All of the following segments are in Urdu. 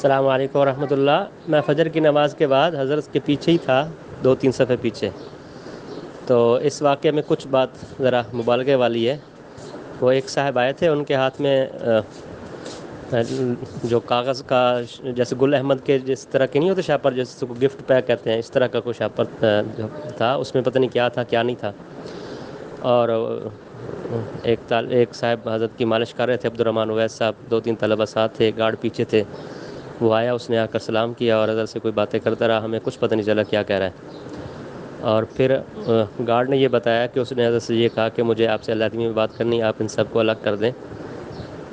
السلام علیکم ورحمۃ اللہ۔ میں فجر کی نماز کے بعد حضرت کے پیچھے ہی تھا، 2-3 صفحے پیچھے۔ تو اس واقعے میں کچھ بات ذرا مبالغے والی ہے۔ وہ ایک صاحب آئے تھے، ان کے ہاتھ میں جو کاغذ کا جیسے گل احمد کے جس طرح کے نہیں ہوتے شاپر، جیسے کو گفٹ پیک کہتے ہیں، اس طرح کا کوئی شاپر جو تھا، اس میں پتہ نہیں کیا تھا کیا نہیں تھا۔ اور ایک صاحب حضرت کی مالش کر رہے تھے، عبدالرحمٰن اویس صاحب، 2-3 طلبہ ساتھ تھے، گارڈ پیچھے تھے۔ وہ آیا، اس نے آ کر سلام کیا اور حضرت سے کوئی باتیں کرتا رہا، ہمیں کچھ پتہ نہیں چلا کیا کہہ رہا ہے۔ اور پھر گارڈ نے یہ بتایا کہ اس نے حضرت سے یہ کہا کہ مجھے آپ سے اللہ آدمی میں بات کرنی ہے، آپ ان سب کو الگ کر دیں۔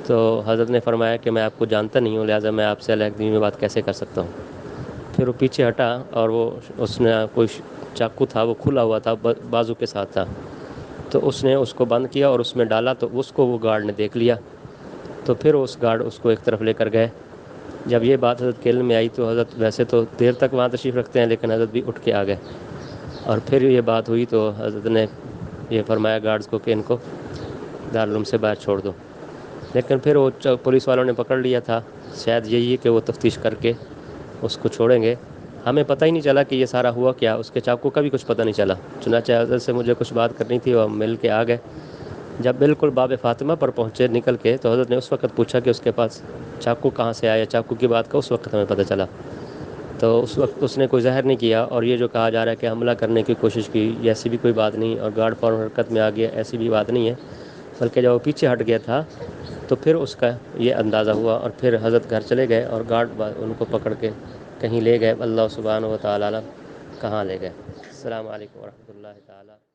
تو حضرت نے فرمایا کہ میں آپ کو جانتا نہیں ہوں، لہٰذا میں آپ سے اللہ آدمی میں بات کیسے کر سکتا ہوں۔ پھر وہ پیچھے ہٹا اور اس نے کوئی چاقو تھا، وہ کھلا ہوا تھا، بازو کے ساتھ تھا، تو اس نے اس کو بند کیا اور اس میں ڈالا، تو اس کو وہ گارڈ نے دیکھ لیا۔ تو پھر اس گارڈ اس کو ایک طرف لے کر گئے۔ جب یہ بات حضرت کے علم میں آئی تو حضرت ویسے تو دیر تک وہاں تشریف رکھتے ہیں، لیکن حضرت بھی اٹھ کے آ گئے۔ اور پھر یہ بات ہوئی تو حضرت نے یہ فرمایا گارڈز کو کہ ان کو دارالعلوم سے باہر چھوڑ دو۔ لیکن پھر وہ پولیس والوں نے پکڑ لیا تھا، شاید یہی ہے کہ وہ تفتیش کر کے اس کو چھوڑیں گے۔ ہمیں پتہ ہی نہیں چلا کہ یہ سارا ہوا کیا، اس کے چاقو کا بھی کچھ پتہ نہیں چلا۔ چنانچہ حضرت سے مجھے کچھ بات کرنی تھی اور مل کے آ گئے۔ جب بالکل باب فاطمہ پر پہنچے نکل کے، تو حضرت نے اس وقت پوچھا کہ اس کے پاس چاقو کہاں سے آیا، چاقو کی بات کا اس وقت ہمیں پتہ چلا۔ تو اس وقت اس نے کوئی زہر نہیں کیا، اور یہ جو کہا جا رہا ہے کہ حملہ کرنے کی کوشش کی، یہ ایسی بھی کوئی بات نہیں، اور گارڈ فوراً حرکت میں آ گیا، ایسی بھی بات نہیں ہے۔ بلکہ جب وہ پیچھے ہٹ گیا تھا تو پھر اس کا یہ اندازہ ہوا، اور پھر حضرت گھر چلے گئے اور گارڈ ان کو پکڑ کے کہیں لے گئے، اللہ سبحانہ و تعالیٰ کہاں لے گئے۔ السلام علیکم ورحمۃ اللہ تعالیٰ۔